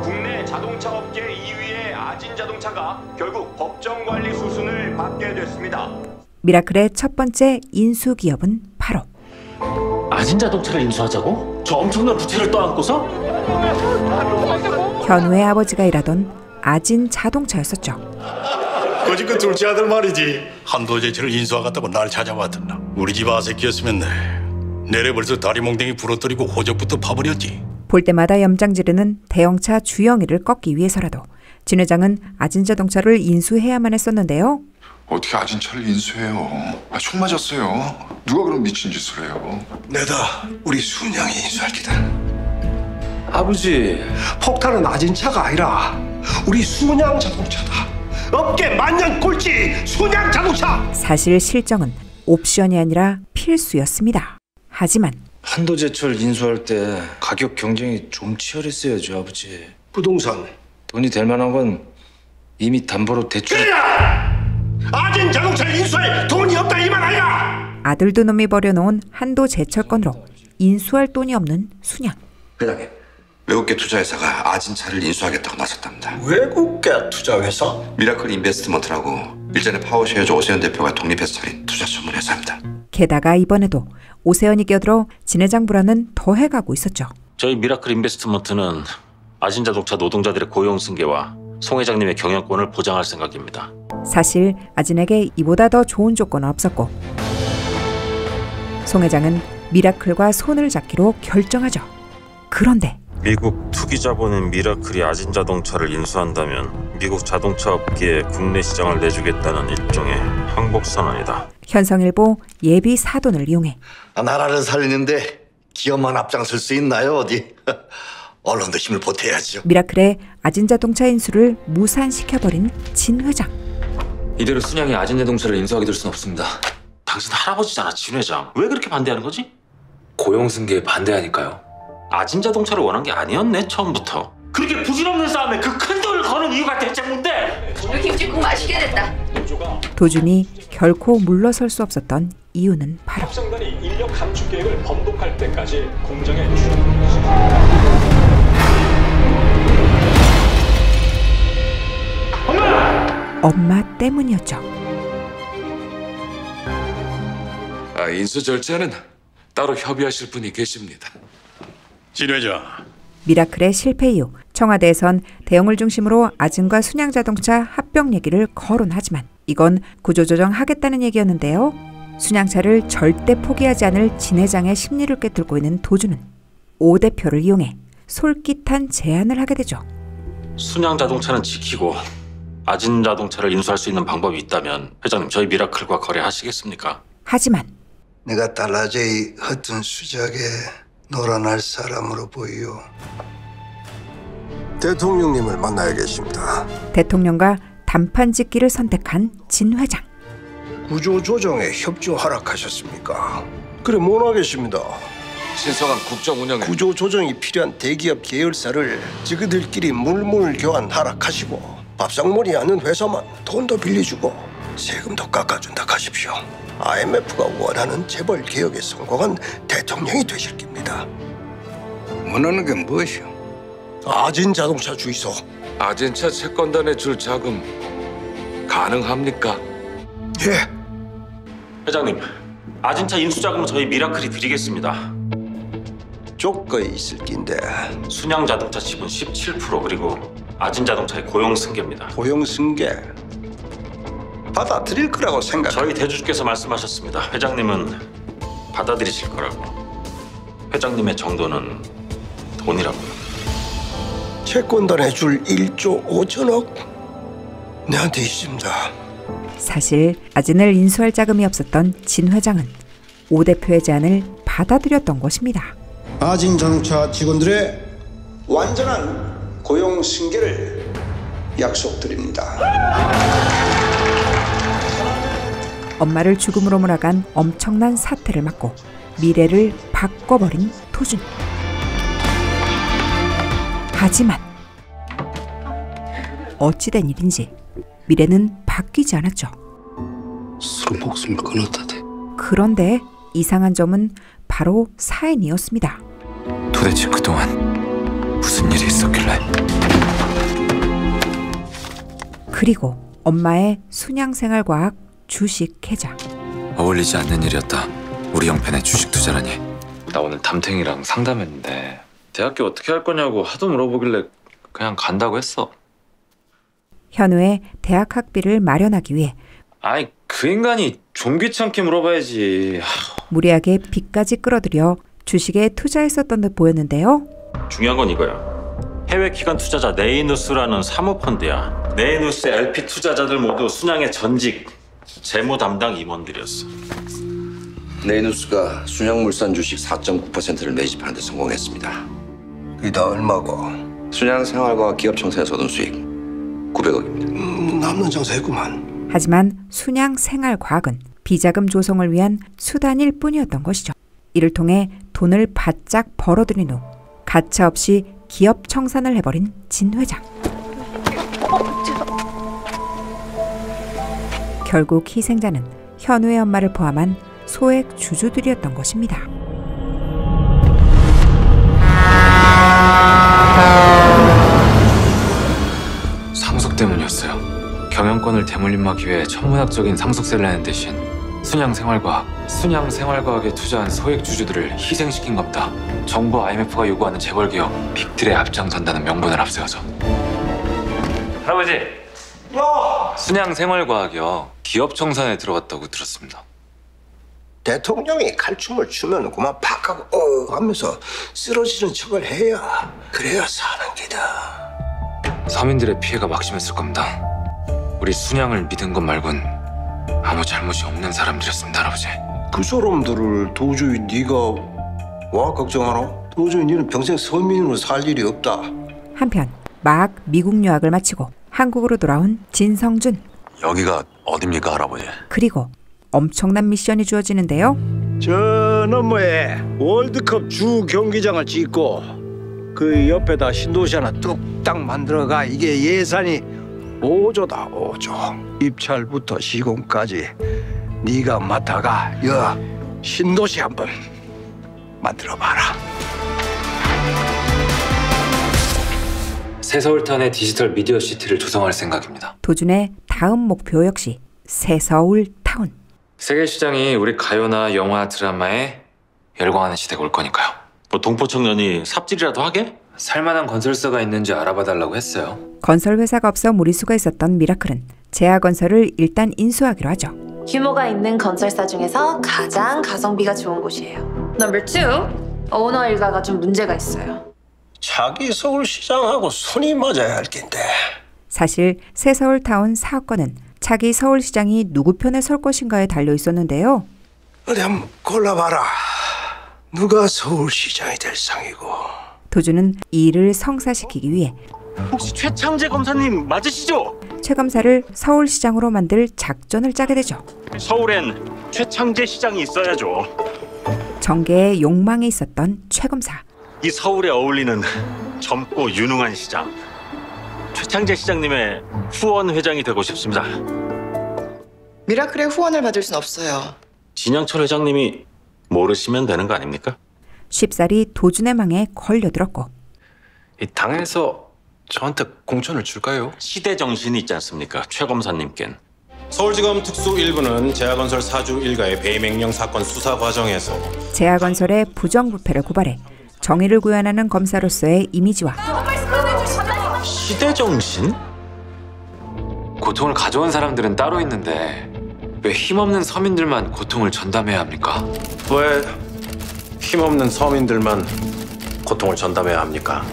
국내 자동차 업계 2위의 아진자동차가 결국 법정관리 수순을 받게 됐습니다. 미라클의 첫 번째 인수 기업은 바로 아진자동차를 인수하자고? 저 엄청난 부채를 떠안고서? 현우의 아버지가 일하던 아진자동차였었죠. 거지 그 둘째 아들 말이지. 한도제철을 인수하겠다고 날 찾아왔더라. 우리 집 아새끼였으면 내래 벌써 다리 몽댕이 부러뜨리고 호적부터 파버렸지. 볼 때마다 염장 지르는 대형차 주영이를 꺾기 위해서라도 진 회장은 아진자동차를 인수해야만 했었는데요. 어떻게 아진차를 인수해요? 총 맞았어요. 누가 그런 미친 짓을 해요? 내다 우리 순양이 인수할 기다. 아버지, 폭탄은 아진차가 아니라 우리 순양 자동차다. 업계 만년 꼴찌 순양 자동차. 사실 실정은 옵션이 아니라 필수였습니다. 하지만 한도제철 인수할 때 가격 경쟁이 좀 치열했어야죠, 아버지. 부동산 돈이 될 만한 건 이미 담보로 대출. 아진 자동차를 인수할 돈이 없다 이 말 아니야. 아들도 놈이 버려놓은 한도제철 건으로 인수할 돈이 없는 순양. 회장님, 외국계 투자회사가 아진차를 인수하겠다고 나섰답니다. 외국계 투자회사? 미라클 인베스트먼트라고 일전에 파워쉐어즈 오세훈 대표가 독립해서 차린 투자 전문 회사입니다. 게다가 이번에도 오세훈이 끼어들어 진 회장 불안은 더해가고 있었죠. 저희 미라클 인베스트먼트는 아진자동차 노동자들의 고용 승계와 송 회장님의 경영권을 보장할 생각입니다. 사실 아진에게 이보다 더 좋은 조건은 없었고 송 회장은 미라클과 손을 잡기로 결정하죠. 그런데 미국 투기자본인 미라클이 아진자동차를 인수한다면 미국 자동차 업계에 국내 시장을 내주겠다는 일종의 항복선언이다. 현성일보 예비 사돈을 이용해 나라를 살리는데 기업만 앞장설 수 있나요 어디? 언론도 힘을 보태야죠. 미라클의 아진자동차 인수를 무산시켜버린 진 회장. 이대로 순양이 아진자동차를 인수하게 될 수는 없습니다. 당신 할아버지잖아, 진 회장. 왜 그렇게 반대하는 거지? 고용승계에 반대하니까요. 아진자동차를 원한 게 아니었네, 처음부터. 그렇게 부질없는 싸움에 그 큰 돈을 거는 이유가 대체 뭔데? 오늘 김치국 맛있게 됐다. 도준이 결코 물러설 수 없었던 이유는 바로 협상단이 인력 감축 계획을 번복할 때까지 공정에 엄마 때문이었죠. 인수 절차는 따로 협의하실 분이 계십니다. 진 회장. 미라클의 실패 이후 청와대에선 대형을 중심으로 아진과 순양자동차 합병 얘기를 거론하지만 이건 구조조정하겠다는 얘기였는데요. 순양차를 절대 포기하지 않을 진 회장의 심리를 꿰뚫고 있는 도준은 오 대표를 이용해 솔깃한 제안을 하게 되죠. 순양자동차는 지키고 아진자동차를 인수할 수 있는 방법이 있다면 회장님, 저희 미라클과 거래하시겠습니까? 하지만 내가 달라제이 허튼 수작에 놀아날 사람으로 보이요. 대통령님을 만나야겠습니다. 대통령과 단판 짓기를 선택한 진 회장. 구조조정에 협조 허락하셨습니까? 그래 못 하겠습니다. 신성한 국정 운영에 구조조정이 필요한 대기업 계열사를 저희들끼리 물물 교환 허락하시고 밥상머리 하는 회사만 돈도 빌려주고 세금도 깎아준다 하십시오. IMF가 원하는 재벌 개혁에 성공한 대통령이 되실 겁니다. 원하는 게 무엇이오? 아진자동차 주이소. 아진차 채권단에 줄 자금 가능합니까? 예. 회장님, 아진차 인수자금은 저희 미라클이 드리겠습니다. 조건이 있을 낀데. 순양자동차 지분 17% 그리고 아진자동차의 고용승계입니다. 고용승계? 받아들일 거라고 생각. 저희 대주주께서 말씀하셨습니다. 회장님은 받아들이실 거라고. 회장님의 정도는 돈이라고요. 채권단에 줄 1조 5천억 내한테 있습니다. 사실 아진을 인수할 자금이 없었던 진 회장은 오 대표의 제안을 받아들였던 것입니다. 아진자동차 직원들의 완전한 고용 승계를 약속드립니다. 엄마를 죽음으로 몰아간 엄청난 사태를 막고 미래를 바꿔버린 도준. 하지만 어찌된 일인지 미래는 바뀌지 않았죠. 스스로 목숨을 끊었다대. 그런데 이상한 점은 바로 사인이었습니다. 도대체 그동안 무슨 일이 있었길래? 그리고 엄마의 순양생활과학 주식 계좌. 어울리지 않는 일이었다. 우리 형편의 주식 투자라니. 나 오늘 담탱이랑 상담했는데 대학교 어떻게 할 거냐고 하도 물어보길래 그냥 간다고 했어. 현우의 대학 학비를 마련하기 위해 아니 그 인간이 좀 귀찮게 물어봐야지. 무리하게 빚까지 끌어들여 주식에 투자했었던 듯 보였는데요. 중요한 건 이거야. 해외 기관 투자자 네이누스라는 사모펀드야. 네이누스 LP 투자자들 모두 순양의 전직 재무 담당 임원들이었어. 네이누스가 순양물산 주식 4.9%를 매집하는 데 성공했습니다. 그게 다 얼마고? 순양생활과 기업청산에서 얻은 수익 900억입니다. 남는 장사했구만. 하지만 순양생활과학은 비자금 조성을 위한 수단일 뿐이었던 것이죠. 이를 통해 돈을 바짝 벌어들인 후 가차없이 기업 청산을 해버린 진 회장. 결국 희생자는 현우의 엄마를 포함한 소액 주주들이었던 것입니다. 상속 때문이었어요. 경영권을 대물림하기 위해 천문학적인 상속세를 내는 대신 순양생활과학에 투자한 소액 주주들을 희생시킨 겁니다. 정부 IMF가 요구하는 재벌 기업 빅딜에 앞장선다는 명분을 앞세워서. 할아버지, 순양생활과학이요 기업 청산에 들어갔다고 들었습니다. 대통령이 칼춤을 추면 그만 팍 하고 하면서 쓰러지는 척을 해야 그래야 사는 기다. 서민들의 피해가 막심했을 겁니다. 우리 순양을 믿은 것 말곤 아무 잘못이 없는 사람들이었습니다, 할아버지. 그 사람들을 도저히 네가 와 걱정하나? 도저히 너는 평생 서민으로 살 일이 없다. 한편 막 미국 유학을 마치고 한국으로 돌아온 진성준. 여기가 어딥니까, 할아버지? 그리고 엄청난 미션이 주어지는데요. 저 너머에 월드컵 주 경기장을 짓고 그 옆에다 신도시 하나 뚝딱 만들어가. 이게 예산이 5조다 5조. 입찰부터 시공까지 네가 맡아가. 여 신도시 한번 만들어봐라. 새서울타운의 디지털 미디어 시티를 조성할 생각입니다. 도준의 다음 목표 역시 새서울타운. 세계 시장이 우리 가요나 영화, 드라마에 열광하는 시대가 올 거니까요. 뭐 동포청년이 삽질이라도 하게? 살만한 건설사가 있는지 알아봐달라고 했어요. 건설 회사가 없어 무리수가 있었던 미라클은 제아건설을 일단 인수하기로 하죠. 규모가 있는 건설사 중에서 가장 가성비가 좋은 곳이에요. 넘버 2, 오너 일가가 좀 문제가 있어요. 자기 서울시장하고 손이 맞아야 할 텐데. 사실 새서울타운 사업권은 차기 서울시장이 누구 편에 설 것인가에 달려 있었는데요. 어디 한번 골라봐라. 누가 서울시장이 될 상이고. 도준은 이 일을 성사시키기 위해 혹시 최창재 검사님 맞으시죠? 최 검사를 서울시장으로 만들 작전을 짜게 되죠. 서울엔 최창재 시장이 있어야죠. 정계에 욕망이 있었던 최 검사. 이 서울에 어울리는 젊고 유능한 시장. 최창재 시장님의 후원 회장이 되고 싶습니다. 미라클의 후원을 받을 순 없어요. 진양철 회장님이 모르시면 되는 거 아닙니까? 쉽사리 도준의 망에 걸려들었고. 이 당에서 저한테 공천을 줄까요? 시대 정신이 있지 않습니까? 최 검사님께는. 서울지검 특수 1부는 제아건설 사주 일가의 배임행령 사건 수사 과정에서 제아건설의 부정부패를 고발해 정의를 구현하는 검사로서의 이미지와 시대 정신? 고통을 가져온 사람들은 따로 있는데 왜 힘없는 서민들만 고통을 전담해야 합니까? 왜 힘없는 서민들만 고통을 전담해야 합니까?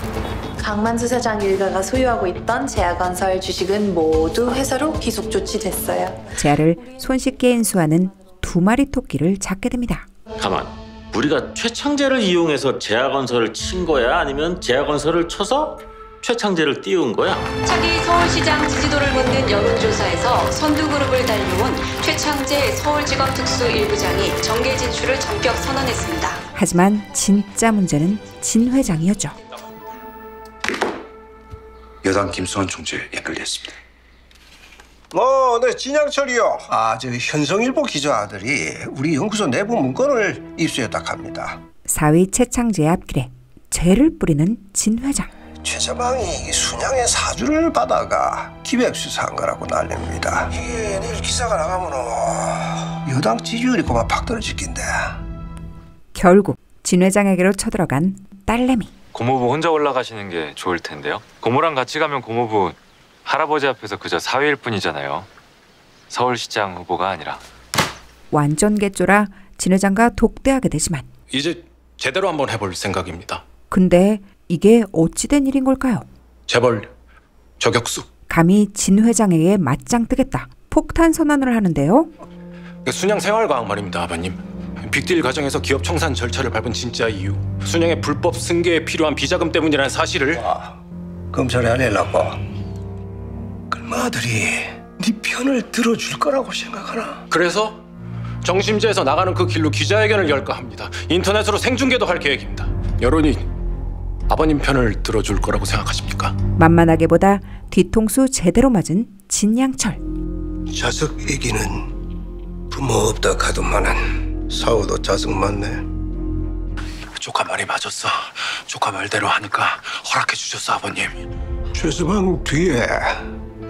강만수 사장 일가가 소유하고 있던 제아건설 주식은 모두 회사로 기속 조치됐어요. 제아를 손쉽게 인수하는 두 마리 토끼를 잡게 됩니다. 가만, 우리가 최창재를 이용해서 제아건설을 친 거야? 아니면 제아건설을 쳐서 최창재를 띄운 거야? 차기 서울시장 지지도를 묻는 여론조사에서 선두그룹을 달려온 최창재 서울지검 특수 1부장이 정계 진출을 전격 선언했습니다. 하지만 진짜 문제는 진 회장이었죠. 여당 김수환 총재 연결됐습니다. 네, 진양철이요. 저 현성일보 기자들이 우리 연구소 내부 문건을 입수했다 합니다. 사위 최창재의 앞길에 죄를 뿌리는 진 회장. 최서방이 순양의 사주를 받아가 기획 수사한 거라고 난립니다. 이게 내일 기사가 나가면 여당 지지율이 그만 팍 떨어질 낀데. 결국 진 회장에게로 쳐들어간 딸내미. 고모부 혼자 올라가시는 게 좋을 텐데요. 고모랑 같이 가면 고모부 할아버지 앞에서 그저 사위일 뿐이잖아요. 서울시장 후보가 아니라. 완전 개쫄아 진 회장과 독대하게 되지만 이제 제대로 한번 해볼 생각입니다. 근데 이게 어찌된 일인 걸까요? 재벌 저격수. 감히 진 회장에게 맞짱 뜨겠다. 폭탄 선언을 하는데요. 순양 생활과학 말입니다, 아버님. 빅딜 과정에서 기업 청산 절차를 밟은 진짜 이유, 순양의 불법 승계에 필요한 비자금 때문이라는 사실을 검찰에 알리려고 글마들이 네 편을 들어줄 거라고 생각하나? 그래서 정심제에서 나가는 그 길로 기자회견을 열까 합니다. 인터넷으로 생중계도 할 계획입니다. 여론이 아버님 편을 들어줄 거라고 생각하십니까? 만만하게보다 뒤통수 제대로 맞은 진양철. 자석 얘기는 부모 없다 가도만은 사오도 자석 맞네. 조카 말이 맞았어. 조카 말대로 하니까 허락해 주셨어, 아버님. 최서방 뒤에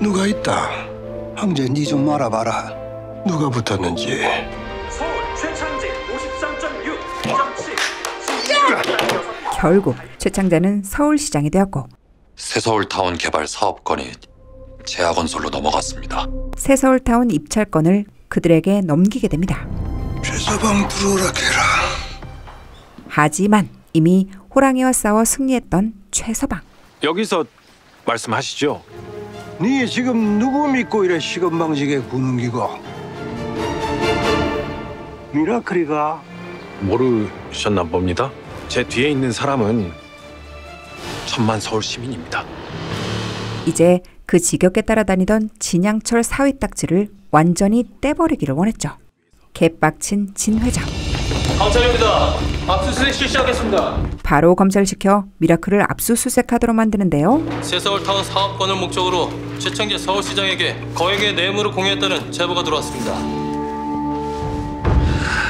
누가 있다. 형제 니 좀 말아봐라. 누가 붙었는지. 서울 최창재 53.6, 결국 최창재는 서울시장이 되었고 새서울타운 개발 사업권이 제아건설로 넘어갔습니다. 새서울타운 입찰권을 그들에게 넘기게 됩니다. 최서방 들어오라 해라. 하지만 이미 호랑이와 싸워 승리했던 최서방. 여기서 말씀하시죠. 니 지금 누구 믿고 이래 시건방지게 구는 기고? 미라클이가? 모르셨나 봅니다. 제 뒤에 있는 사람은 천만 서울 시민입니다. 이제 그 지겹게 따라다니던 진양철 사위 딱지를 완전히 떼버리기를 원했죠. 개빡친 진 회장. 감사합니다. 압수수색 실시하겠습니다. 바로 검찰시켜 미라클을 압수수색하도록 만드는데요. 새서울타운 사업권을 목적으로 최창재 서울시장에게 거액의 뇌물을 공유했다는 제보가 들어왔습니다.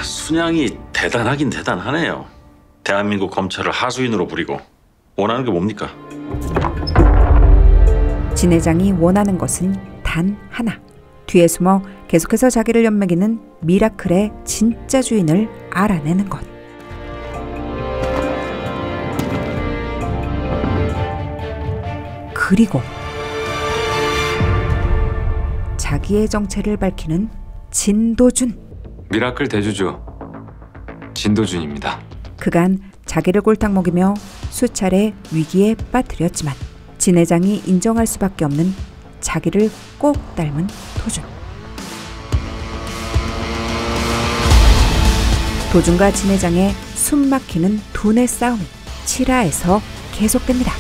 순양이 대단하긴 대단하네요. 대한민국 검찰을 하수인으로 부리고 원하는 게 뭡니까? 진 회장이 원하는 것은 단 하나. 뒤에 숨어 계속해서 자기를 연맥이는 미라클의 진짜 주인을 알아내는 것. 그리고 자기의 정체를 밝히는 진도준. 미라클 대주주 진도준입니다. 그간 자기를 골탕 먹이며 수차례 위기에 빠뜨렸지만 진 회장이 인정할 수밖에 없는 자기를 꼭 닮은 도준. 도준과 진 회장의 숨막히는 두뇌 싸움이 7화에서 계속됩니다.